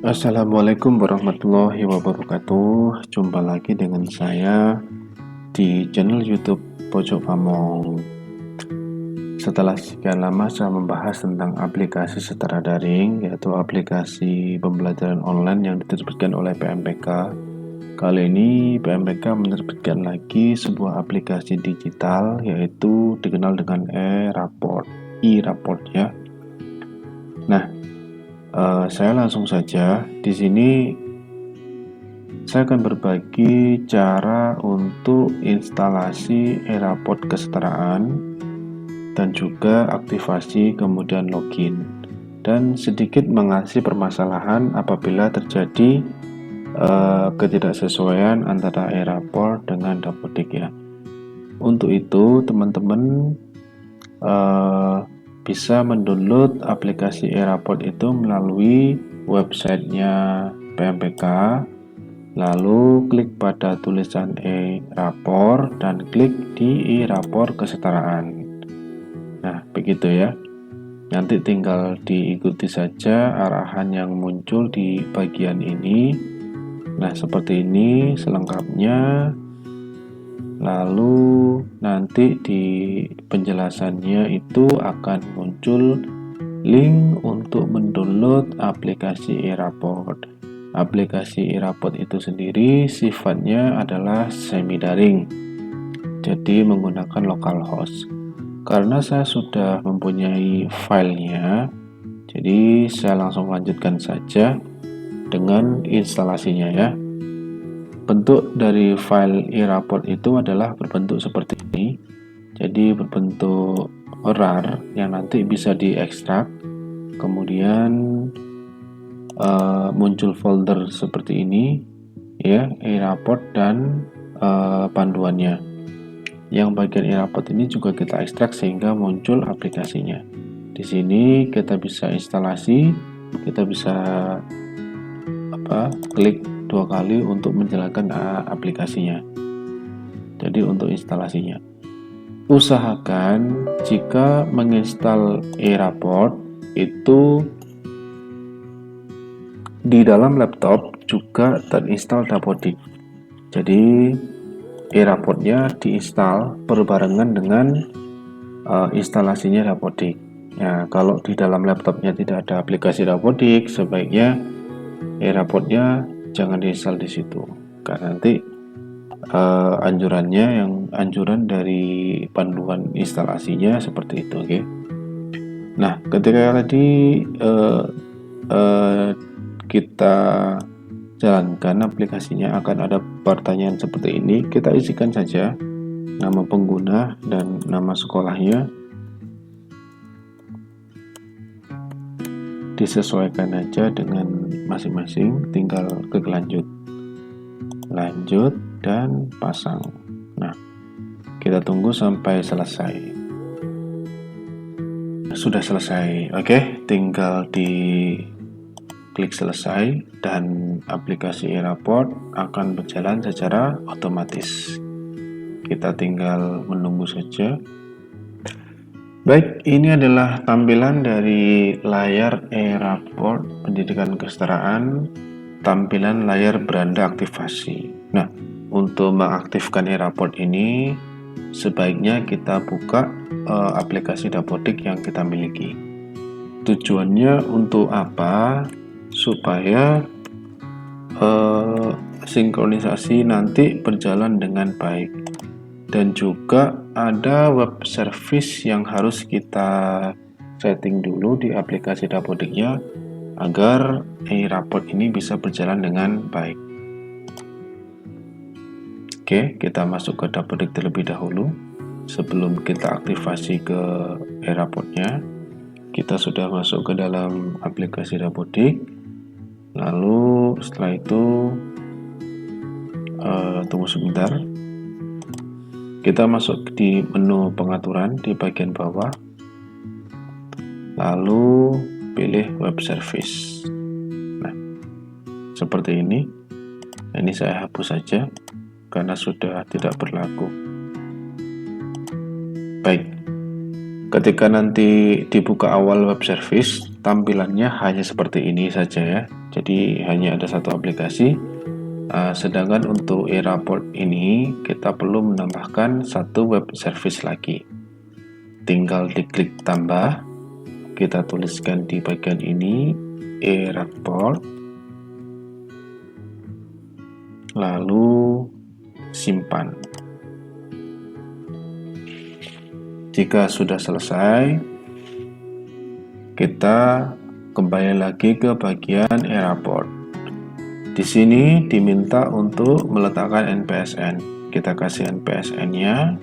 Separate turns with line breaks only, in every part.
Assalamualaikum warahmatullahi wabarakatuh. Jumpa lagi dengan saya di channel YouTube Pojok Pamong. Setelah sekian lama saya membahas tentang aplikasi secara daring, yaitu aplikasi pembelajaran online yang diterbitkan oleh PMPK. Kali ini PMPK menerbitkan lagi sebuah aplikasi digital, yaitu dikenal dengan e-raport ya. Nah, saya langsung saja. Di sini saya akan berbagi cara untuk instalasi e-raport kesetaraan dan juga aktivasi kemudian login, dan sedikit mengatasi permasalahan apabila terjadi ketidaksesuaian antara e-raport dengan Dapodik ya. Untuk itu teman-teman bisa mendownload aplikasi e-raport itu melalui websitenya PMPK, lalu klik pada tulisan e-raport dan klik di e-raport kesetaraan. Nah, begitu ya. Nanti tinggal diikuti saja arahan yang muncul di bagian ini. Nah, seperti ini selengkapnya. Lalu nanti di penjelasannya itu akan muncul link untuk mendownload aplikasi e-raport. Aplikasi e-raport itu sendiri sifatnya adalah semi daring, jadi menggunakan localhost. Karena saya sudah mempunyai filenya, jadi saya langsung lanjutkan saja dengan instalasinya ya. Bentuk dari file e-raport itu adalah berbentuk seperti ini. Jadi berbentuk RAR yang nanti bisa diekstrak. Kemudian muncul folder seperti ini ya, e-raport dan panduannya. Yang bagian e-raport ini juga kita ekstrak sehingga muncul aplikasinya. Di sini kita bisa instalasi, kita bisa klik 2 kali untuk menjalankan aplikasinya. Jadi untuk instalasinya, usahakan jika menginstal e-raport itu di dalam laptop juga terinstall Dapodik. Jadi e-raportnya diinstal berbarengan dengan instalasinya Dapodik. Ya, kalau di dalam laptopnya tidak ada aplikasi Dapodik, sebaiknya e-raportnya jangan diinstal di situ, karena nanti anjuran dari panduan instalasinya seperti itu, oke? Nah, ketika tadi kita jalankan aplikasinya, akan ada pertanyaan seperti ini. Kita isikan saja nama pengguna dan nama sekolahnya, disesuaikan aja dengan masing-masing, tinggal klik lanjut dan pasang. Nah, kita tunggu sampai selesai. Sudah selesai, oke? Tinggal di klik selesai dan aplikasi e-raport akan berjalan secara otomatis. Kita tinggal menunggu saja. Baik, ini adalah tampilan dari layar e-raport pendidikan kesetaraan, tampilan layar beranda aktivasi. Nah, untuk mengaktifkan e-raport ini, sebaiknya kita buka aplikasi Dapodik yang kita miliki. Tujuannya untuk apa? Supaya sinkronisasi nanti berjalan dengan baik. Dan juga ada web service yang harus kita setting dulu di aplikasi Dapodiknya agar e-raport ini bisa berjalan dengan baik. Oke, kita masuk ke Dapodik terlebih dahulu. Sebelum kita aktivasi ke e-raportnya, kita sudah masuk ke dalam aplikasi Dapodik. Lalu setelah itu tunggu sebentar. Kita masuk di menu pengaturan di bagian bawah, lalu pilih web service. Nah, seperti ini. Ini saya hapus saja karena sudah tidak berlaku. Baik, Ketika nanti dibuka awal web service, tampilannya hanya seperti ini saja ya. Jadi hanya ada satu aplikasi. Sedangkan untuk e-raport ini kita perlu menambahkan satu web service lagi. Tinggal diklik tambah, kita tuliskan di bagian ini e-raport, lalu simpan. Jika sudah selesai, kita kembali lagi ke bagian e-raport. Di sini diminta untuk meletakkan NPSN. Kita kasih NPSN-nya,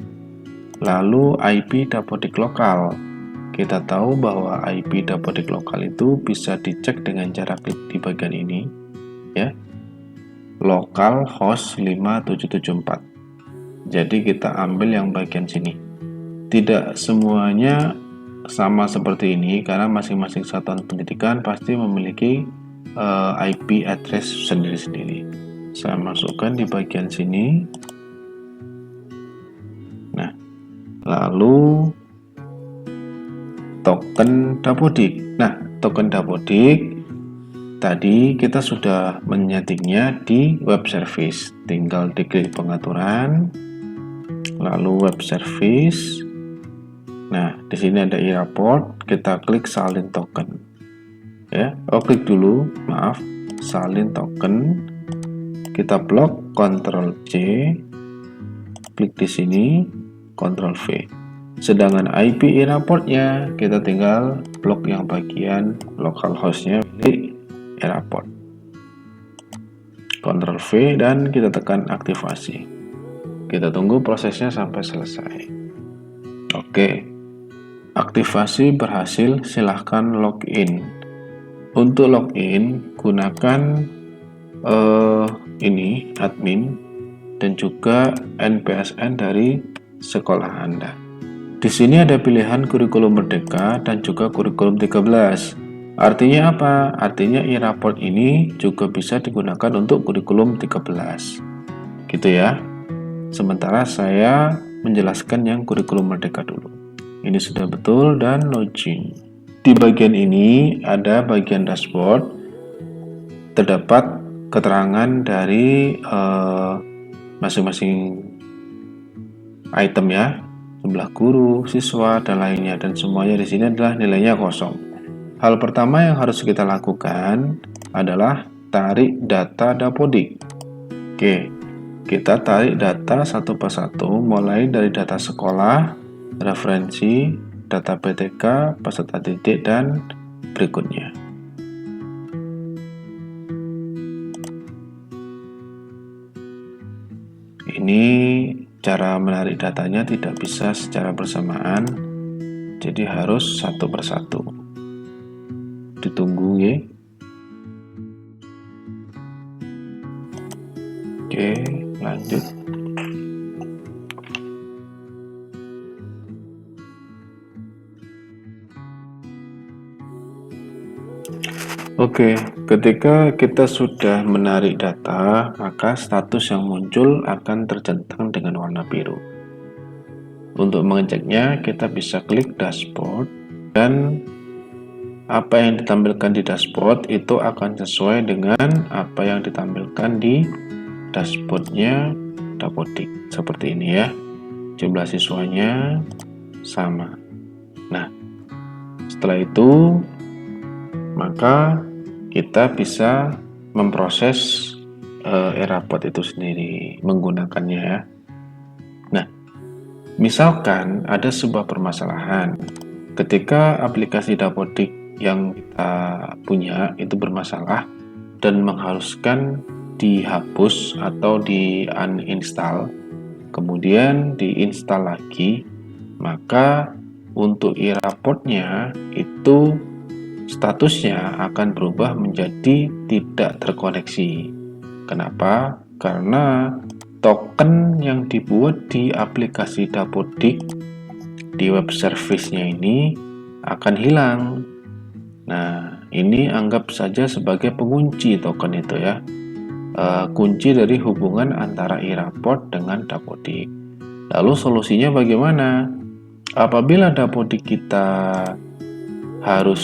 lalu IP dapodik lokal. Kita tahu bahwa IP dapodik lokal itu bisa dicek dengan cara klik di bagian ini, ya. Localhost 5774. Jadi kita ambil yang bagian sini. Tidak semuanya sama seperti ini karena masing-masing satuan pendidikan pasti memiliki IP address sendiri-sendiri. Saya masukkan di bagian sini. Nah, lalu token dapodik. Nah, token dapodik tadi kita sudah menyetingnya di web service. Tinggal diklik pengaturan, lalu web service. Nah, di sini ada e-raport, kita klik salin token. Ya, klik dulu, maaf, salin token. Kita blok, Ctrl C, klik di sini, Ctrl V. Sedangkan IP e-raportnya kita tinggal blok yang bagian localhost-nya milik e-raport. Ctrl V dan kita tekan aktivasi. Kita tunggu prosesnya sampai selesai. Oke. Aktivasi berhasil, silahkan login. Untuk login, gunakan ini admin dan juga NPSN dari sekolah Anda. Di sini ada pilihan kurikulum merdeka dan juga kurikulum 13. Artinya apa? Artinya e-raport ini juga bisa digunakan untuk kurikulum 13. Gitu ya. Sementara saya menjelaskan yang kurikulum merdeka dulu. Ini sudah betul dan login. Di bagian ini ada bagian dashboard. Terdapat keterangan dari masing-masing item ya, jumlah guru, siswa dan lainnya, dan semuanya di sini adalah nilainya kosong. Hal pertama yang harus kita lakukan adalah tarik data dapodik. Oke, kita tarik data satu persatu, mulai dari data sekolah, referensi, data PTK, peserta didik, dan berikutnya. Ini cara menarik datanya tidak bisa secara bersamaan, jadi harus satu persatu. Ditunggu ya. Oke, lanjut. Oke, ketika kita sudah menarik data, maka status yang muncul akan tercentang dengan warna biru. Untuk mengeceknya, kita bisa klik dashboard, dan apa yang ditampilkan di dashboard itu akan sesuai dengan apa yang ditampilkan di dashboardnya dapodik. Seperti ini ya, jumlah siswanya sama. Nah, setelah itu maka kita bisa memproses e-raport itu sendiri menggunakannya ya. Nah, misalkan ada sebuah permasalahan ketika aplikasi dapodik yang kita punya itu bermasalah dan mengharuskan dihapus atau di uninstall, kemudian diinstal lagi, maka untuk e-raportnya itu statusnya akan berubah menjadi tidak terkoneksi. Kenapa? Karena token yang dibuat di aplikasi dapodik di web service-nya ini akan hilang. Nah, ini anggap saja sebagai pengunci token itu ya. Kunci dari hubungan antara e-raport dengan dapodik. Lalu solusinya bagaimana? Apabila dapodik kita harus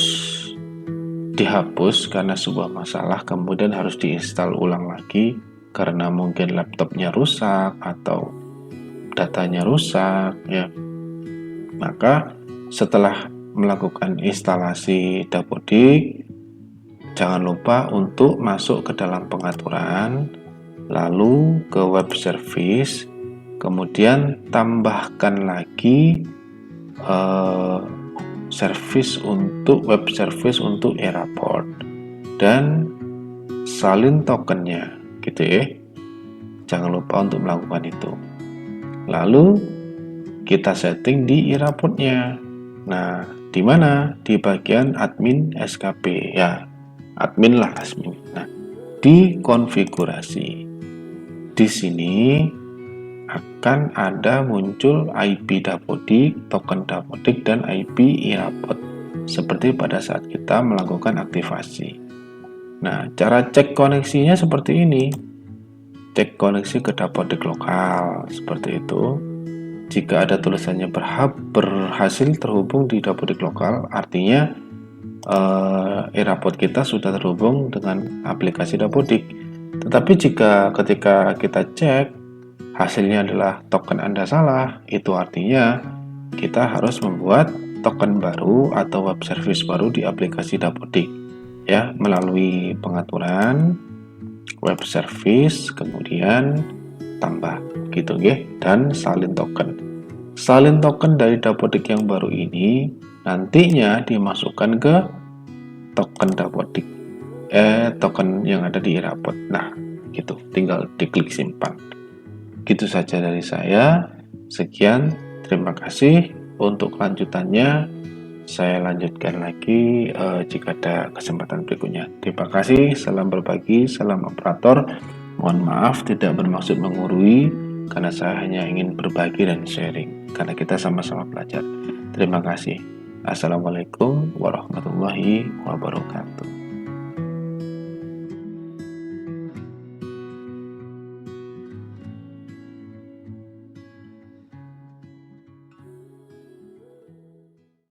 dihapus karena sebuah masalah, kemudian harus diinstal ulang lagi karena mungkin laptopnya rusak atau datanya rusak, ya, maka setelah melakukan instalasi dapodik, jangan lupa untuk masuk ke dalam pengaturan, lalu ke web service, kemudian tambahkan lagi web service untuk eRaport dan salin tokennya, gitu ya. Jangan lupa untuk melakukan itu. Lalu kita setting di eRaport-nya. Nah, di mana? Di bagian admin SKP, ya. Admin lah, admin. Nah, di konfigurasi. Di sini akan ada muncul IP dapodik, token dapodik, dan IP eRaport seperti pada saat kita melakukan aktivasi. Nah, cara cek koneksinya seperti ini. Cek koneksi ke dapodik lokal, seperti itu. Jika ada tulisannya berhasil terhubung di dapodik lokal, artinya eRaport kita sudah terhubung dengan aplikasi dapodik. Tetapi jika ketika kita cek hasilnya adalah token Anda salah, itu artinya kita harus membuat token baru atau web service baru di aplikasi dapodik, ya, melalui pengaturan web service, kemudian tambah gitu ya, dan salin token. Salin token dari dapodik yang baru ini nantinya dimasukkan ke token dapodik, token yang ada di eRaport. Nah, gitu, tinggal diklik simpan. Gitu saja dari saya. Sekian, terima kasih. Untuk lanjutannya saya lanjutkan lagi jika ada kesempatan berikutnya. Terima kasih, salam berbagi, salam operator. Mohon maaf tidak bermaksud menggurui, karena saya hanya ingin berbagi dan sharing, karena kita sama-sama belajar. Terima kasih. Assalamualaikum warahmatullahi wabarakatuh.